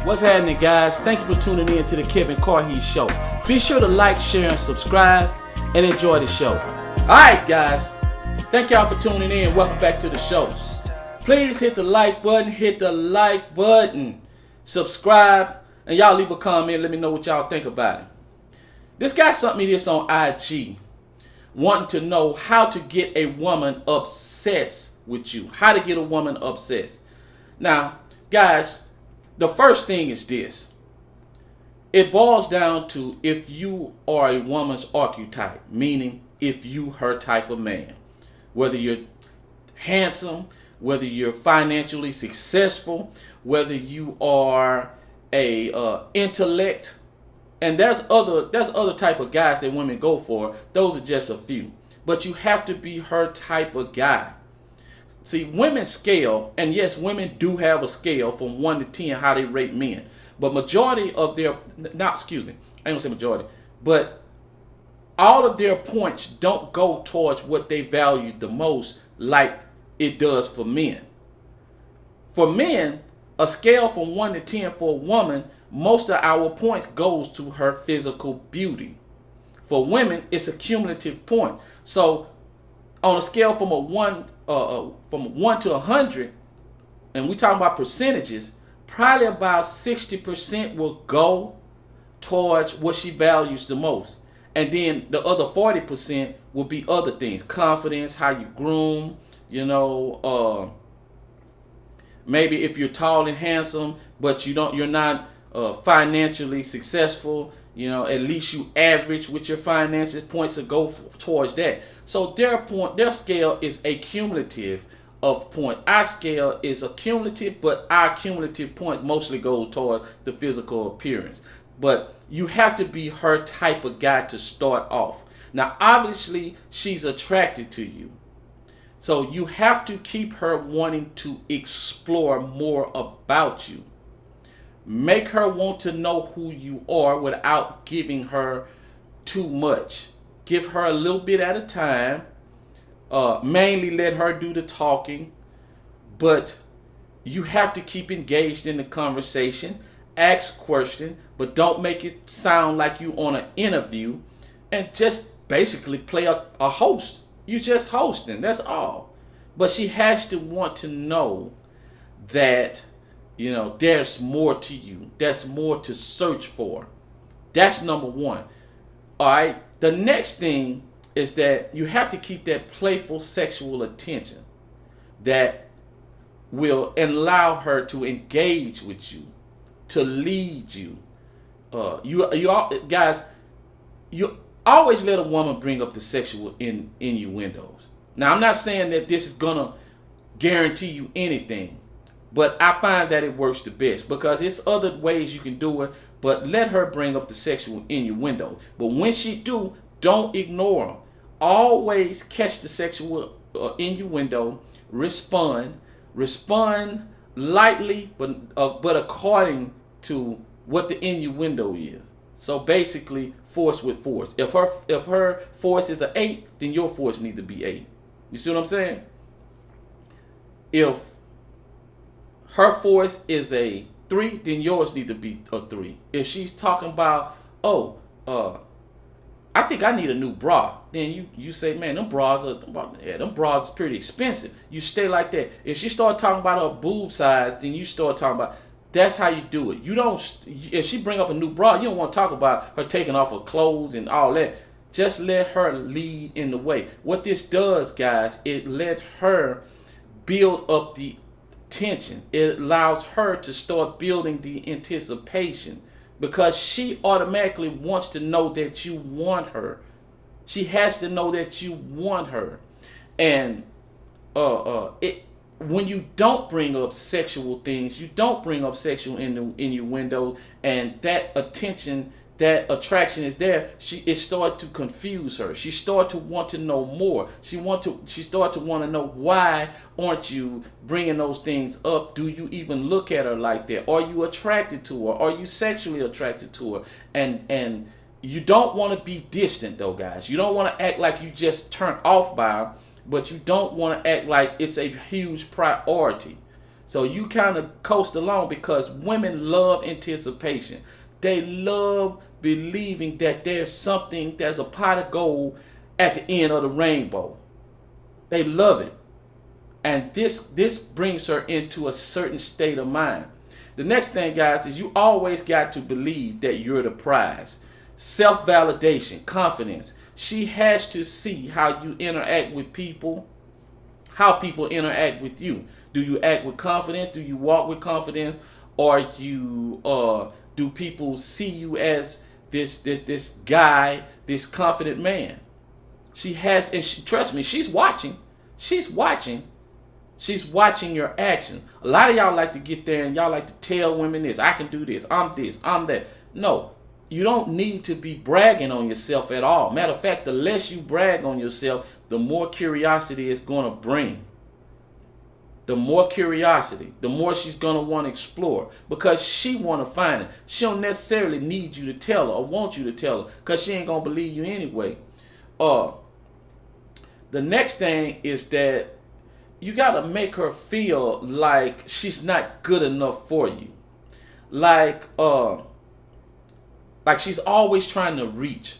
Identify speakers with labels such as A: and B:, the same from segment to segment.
A: What's happening, guys? Thank you for tuning in to the Kevin Carhees Show. Be sure to like, share, and subscribe, and enjoy the show. Alright, guys. Thank y'all for tuning in. Welcome back to the show. Please hit the like button, subscribe, and y'all leave a comment. Let me know what y'all think about it. This guy sent me this on IG, wanting to know how to get a woman obsessed with you. How to get a woman obsessed. Now, guys, the first thing is this. It boils down to if you are a woman's archetype, meaning if you her type of man. Whether you're handsome, whether you're financially successful, whether you are a intellect, and there's other type of guys that women go for. Those are just a few. But you have to be her type of guy. See, women scale, and yes, women do have a scale from 1 to 10 how they rate men. But majority of their, I ain't gonna say majority, but all of their points don't go towards what they value the most like it does for men. For men, a scale from 1 to 10 for a woman, most of our points goes to her physical beauty. For women, it's a cumulative point. So on a scale from 1 to 100, and we talking about percentages, probably about 60% will go towards what she values the most. And then the other 40% will be other things. Confidence, how you groom, maybe if you're tall and handsome, but you're not financially successful, at least you average with your finances, points to go towards that. So their scale is a cumulative of point. Our scale is a cumulative, but our cumulative point mostly goes toward the physical appearance. But you have to be her type of guy to start off. Now, obviously, she's attracted to you. So you have to keep her wanting to explore more about you. Make her want to know who you are without giving her too much. Give her a little bit at a time. Mainly let her do the talking. But you have to keep engaged in the conversation. Ask questions, but don't make it sound like you on an interview. And just basically play a host. You just hosting, that's all. But she has to want to know that, there's more to you. There's more to search for. That's number one. All right. The next thing is that you have to keep that playful sexual attention that will allow her to engage with you, to lead you. Guys, you always let a woman bring up the sexual innuendos. Now, I'm not saying that this is gonna guarantee you anything, but I find that it works the best because it's other ways you can do it. But let her bring up the sexual innuendo. But when she do, don't ignore them. Always catch the sexual innuendo. Respond lightly, but according to what the innuendo is. So basically, force with force. If her force is an 8, then your force needs to be 8. You see what I'm saying? If her force is a 3, then yours need to be a 3. If she's talking about, I think I need a new bra, then you say, man, them bras are pretty expensive. You stay like that. If she start talking about her boob size, then you start talking about. That's how you do it. You don't. If she bring up a new bra, you don't want to talk about her taking off her clothes and all that. Just let her lead in the way. What this does, guys, it let her build up the tension. It allows her to start building the anticipation because she automatically wants to know that you want her. She has to know that you want her. And when you don't bring up sexual things, you don't bring up sexual innuendo, and that attention, that attraction is there, it started to confuse her. She started to want to know more. She started to want to know, why aren't you bringing those things up? Do you even look at her like that? Are you attracted to her? Are you sexually attracted to her? And you don't want to be distant though, guys. You don't want to act like you just turned off by her, but you don't want to act like it's a huge priority. So you kind of coast along because women love anticipation. They love believing that there's a pot of gold at the end of the rainbow. They love it. And this brings her into a certain state of mind. The next thing, guys, is you always got to believe that you're the prize. Self-validation, confidence. She has to see how you interact with people, how people interact with you. Do you act with confidence? Do you walk with confidence? Or do people see you as this guy, this confident man? She has, and trust me, she's watching. She's watching. She's watching your action. A lot of y'all like to get there and y'all like to tell women this. I can do this. I'm that. No, you don't need to be bragging on yourself at all. Matter of fact, the less you brag on yourself, the more curiosity it's going to bring. The more curiosity, the more she's going to want to explore because she want to find it. She don't necessarily need you to tell her or want you to tell her because she ain't going to believe you anyway. The next thing is that you got to make her feel like she's not good enough for you. Like she's always trying to reach.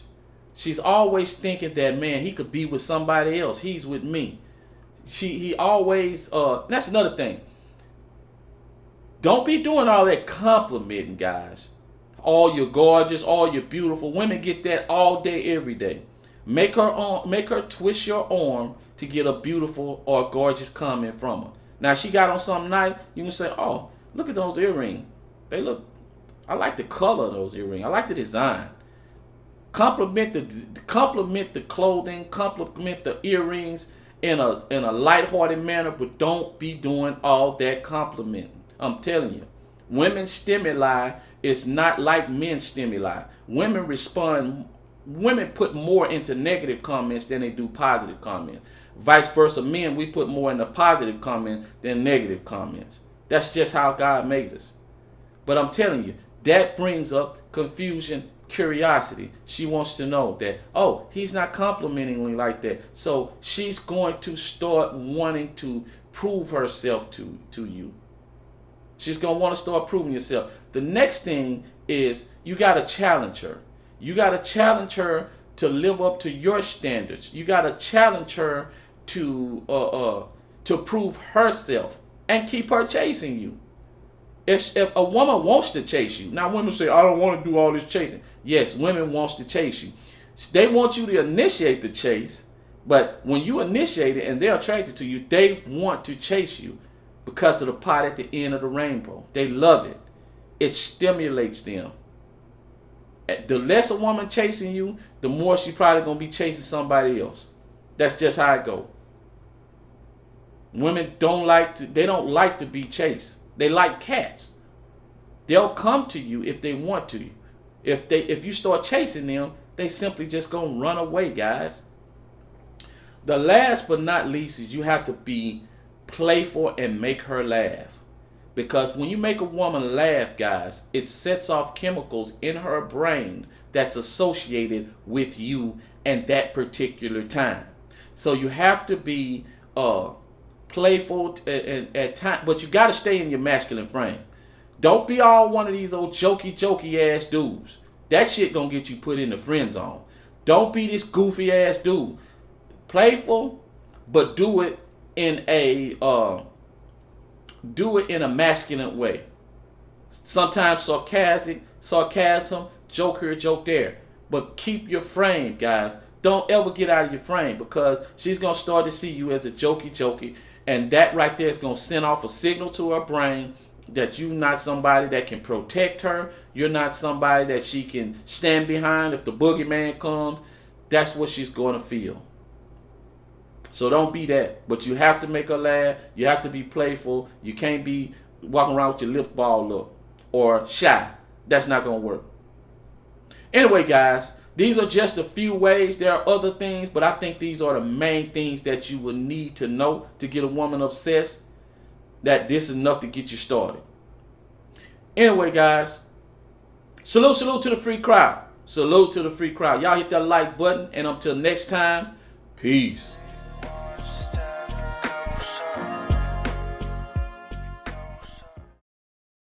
A: She's always thinking that, man, he could be with somebody else. He's with me. He always, that's another thing. Don't be doing all that complimenting, guys. All you're gorgeous, all you're beautiful. Women get that all day, every day. Make her twist your arm to get a beautiful or gorgeous comment from her. Now, she got on something nice, you can say, oh, look at those earrings. I like the color of those earrings. I like the design. Compliment the clothing, compliment the earrings in a lighthearted manner, but don't be doing all that complimenting. I'm telling you, women's stimuli is not like men's stimuli. Women put more into negative comments than they do positive comments. Vice versa, men, we put more into positive comments than negative comments. That's just how God made us. But I'm telling you, that brings up confusion, curiosity. She wants to know that, oh, he's not complimenting me like that. So she's going to start wanting to prove herself to you. She's going to want to start proving yourself. The next thing is you got to challenge her. You got to challenge her to live up to your standards. You got to challenge her to prove herself and keep her chasing you. If a woman wants to chase you, now women say, I don't want to do all this chasing. Yes, women wants to chase you. They want you to initiate the chase, but when you initiate it and they're attracted to you, they want to chase you because of the pot at the end of the rainbow. They love it. It stimulates them. The less a woman chasing you, the more she probably going to be chasing somebody else. That's just how it goes. Women don't like to be chased. They like cats. They'll come to you if they want to. If you start chasing them, they simply just gonna run away, guys. The last but not least is you have to be playful and make her laugh. Because when you make a woman laugh, guys, it sets off chemicals in her brain that's associated with you and that particular time. So you have to be playful at times, but you got to stay in your masculine frame. Don't be all one of these old jokey ass dudes. That shit gonna get you put in the friend zone. Don't be this goofy ass dude. Playful, but do it in a masculine way. Sometimes sarcasm, joke here, joke there. But keep your frame, guys. Don't ever get out of your frame because she's going to start to see you as a jokey. And that right there is going to send off a signal to her brain that you're not somebody that can protect her. You're not somebody that she can stand behind if the boogeyman comes. That's what she's going to feel. So don't be that. But you have to make her laugh. You have to be playful. You can't be walking around with your lips balled up or shy. That's not going to work. Anyway, guys, these are just a few ways. There are other things, but I think these are the main things that you will need to know to get a woman obsessed. That this is enough to get you started. Anyway, guys, salute to the free crowd. Salute to the free crowd. Y'all hit that like button, and until next time, peace.